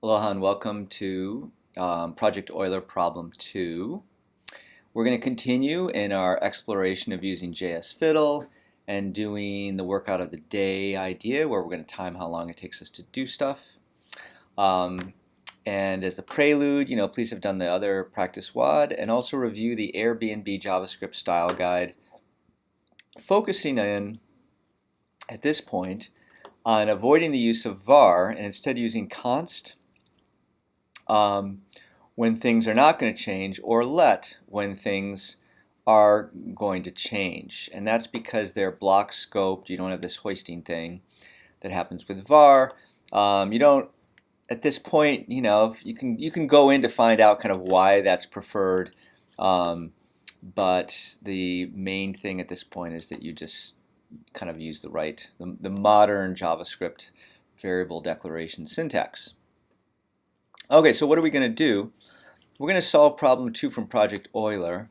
Aloha and welcome to Project Euler Problem 2. We're going to continue in our exploration of using JS Fiddle and doing the workout of the day idea where we're going to time how long it takes us to do stuff. And as a prelude, please have done the other practice WOD and also review the Airbnb JavaScript style guide, focusing in at this point on avoiding the use of var and instead using const when things are not going to change, or let when things are going to change. And that's because they're block scoped. You don't have this hoisting thing that happens with var. You don't, at this point, you can go in to find out kind of why that's preferred. But the main thing at this point is that you just kind of use the modern JavaScript variable declaration syntax. Okay, so what are we going to do? We're going to solve problem 2 from Project Euler.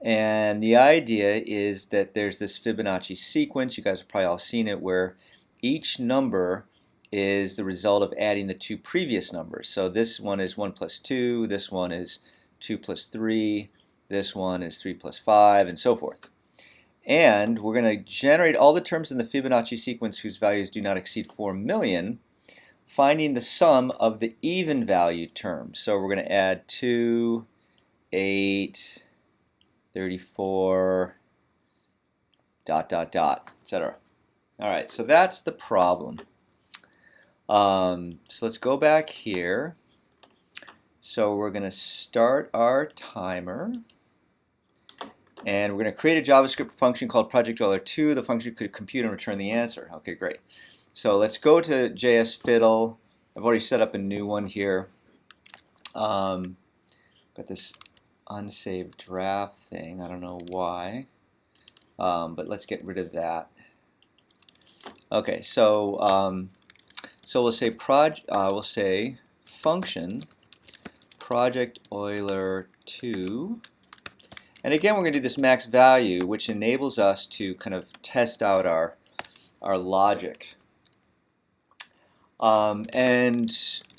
And the idea is that there's this Fibonacci sequence, you guys have probably all seen it, where each number is the result of adding the two previous numbers. So this one is 1 plus 2, this one is 2 plus 3, this one is 3 plus 5, and so forth. And we're going to generate all the terms in the Fibonacci sequence whose values do not exceed 4 million, finding the sum of the even value terms. So we're going to add 2, 8, 34, ... etc. All right, so that's the problem. So let's go back here. So we're going to start our timer. And we're going to create a JavaScript function called Project Euler 2. The function could compute and return the answer. Okay, great. So let's go to JS Fiddle. I've already set up a new one here. Got this unsaved draft thing. I don't know why, but let's get rid of that. Okay, so we'll say function Project Euler 2. And again, we're going to do this max value, which enables us to kind of test out our logic. And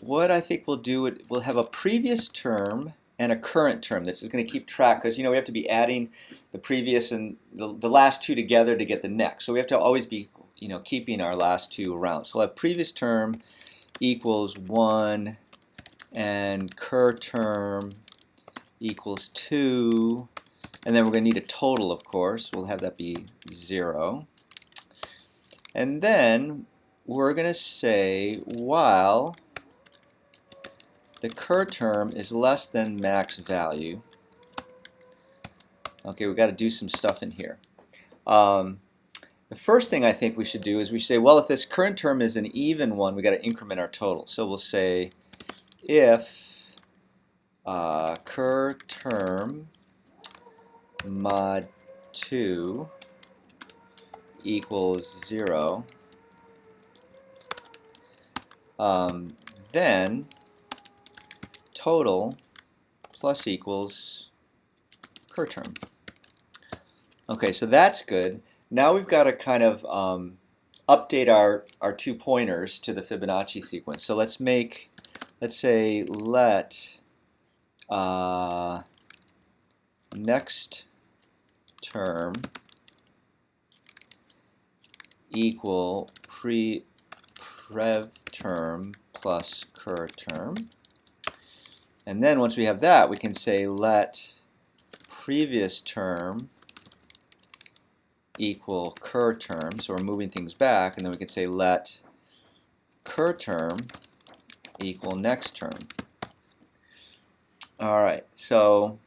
what I think we'll do, we'll have a previous term and a current term. This is going to keep track, because we have to be adding the previous and the last two together to get the next. So we have to always be keeping our last two around. So we'll have previous term equals 1 and cur term equals 2. And then we're going to need a total, of course. We'll have that be 0. And then we're going to say while the cur term is less than max value. Okay, we've got to do some stuff in here. The first thing I think we should do is we say, well, if this current term is an even one, we've got to increment our total. So we'll say if cur term mod 2 equals 0, then total plus equals cur term. Okay, so that's good. Now we've got to kind of update our two pointers to the Fibonacci sequence. So let's say let next term equal prev term plus cur term. And then once we have that, we can say let previous term equal cur term. So we're moving things back, and then we can say let cur term equal next term. All right, so,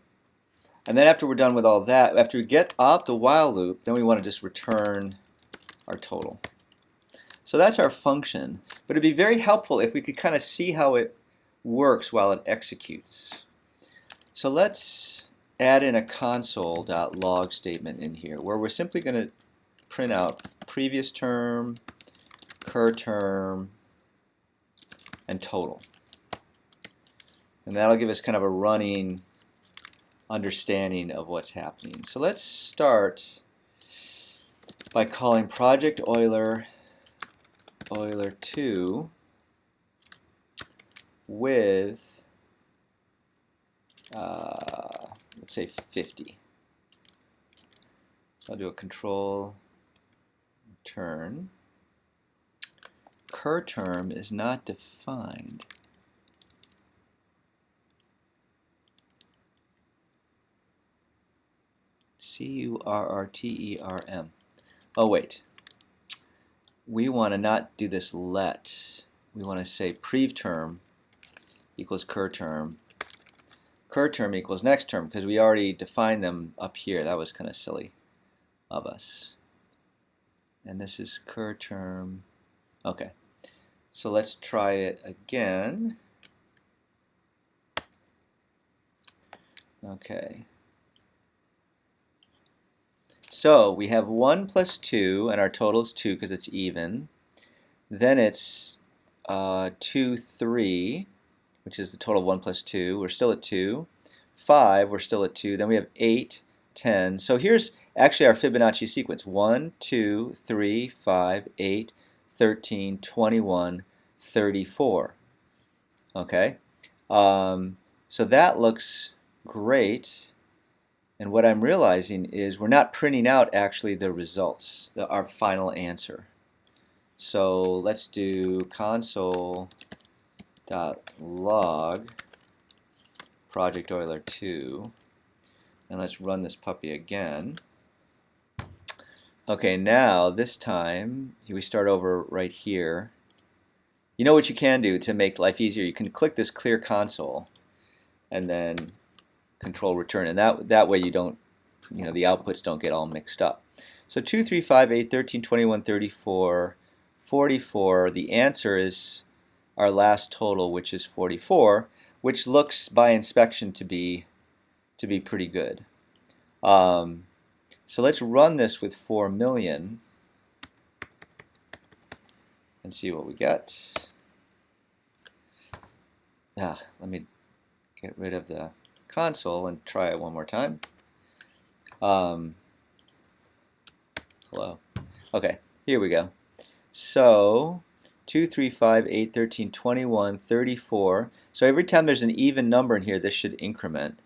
and then after we're done with all that, after we get out the while loop, then we want to just return our total. So that's our function, but it'd be very helpful if we could kind of see how it works while it executes. So let's add in a console.log statement in here where we're simply going to print out previous term, cur term, and total. And that'll give us kind of a running understanding of what's happening. So let's start by calling Project Euler 2 with, let's say 50. So I'll do a control return. Cur term is not defined. Currterm. Oh wait, we want to not do this let. We want to say prev term equals cur term. Cur term equals next term, because we already defined them up here. That was kind of silly of us. And this is cur term. Okay, so let's try it again. Okay. So we have 1 plus 2, and our total is 2 because it's even. Then it's 2, 3, which is the total of 1 plus 2. We're still at 2. 5, we're still at 2. Then we have 8, 10. So here's actually our Fibonacci sequence. 1, 2, 3, 5, 8, 13, 21, 34. Okay? So that looks great. And what I'm realizing is we're not printing out actually the results, our final answer. So let's do console.log project Euler 2, and let's run this puppy again. Okay, now this time we start over right here. You know what you can do to make life easier? You can click this clear console and then control return, and that way you don't, the outputs don't get all mixed up. So 2, 3, 5, 8, 13, 21, 34, 44. The answer is our last total, which is 44, which looks by inspection to be pretty good. So let's run this with 4 million and see what we get. Let me get rid of the console and try it one more time. Hello. Okay, here we go. So 2, 3, 5, 8, 13, 21, 34. So every time there's an even number in here, this should increment.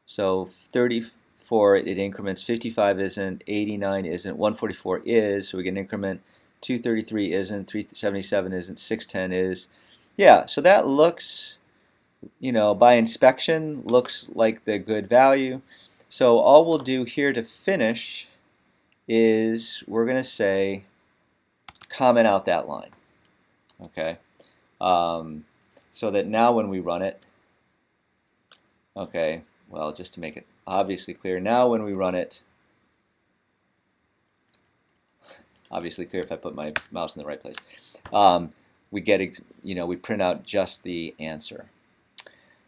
So 34, it increments. 55 isn't. 89 isn't. 144 is. So we get an increment. 233 isn't. 377 isn't. 610 is. Yeah, so that looks, by inspection, looks like the good value. So all we'll do here to finish is we're going to say comment out that line. Okay, so that now when we run it, okay, well, just to make it obviously clear, now when we run it, obviously clear if I put my mouse in the right place, we get, we print out just the answer.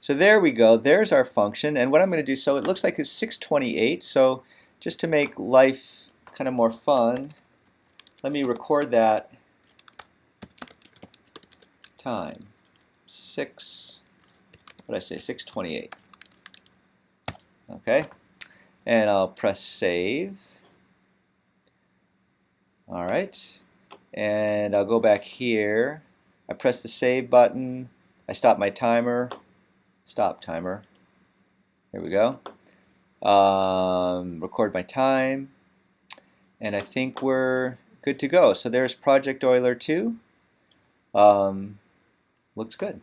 So there we go. There's our function. And what I'm going to do, so it looks like it's 628. So just to make life kind of more fun, let me record that time. What did I say? 628. Okay. And I'll press save. All right. And I'll go back here. I press the save button. I stop my timer. Stop timer. Here we go. Record my time. And I think we're good to go. So there's Project Euler 2. Looks good.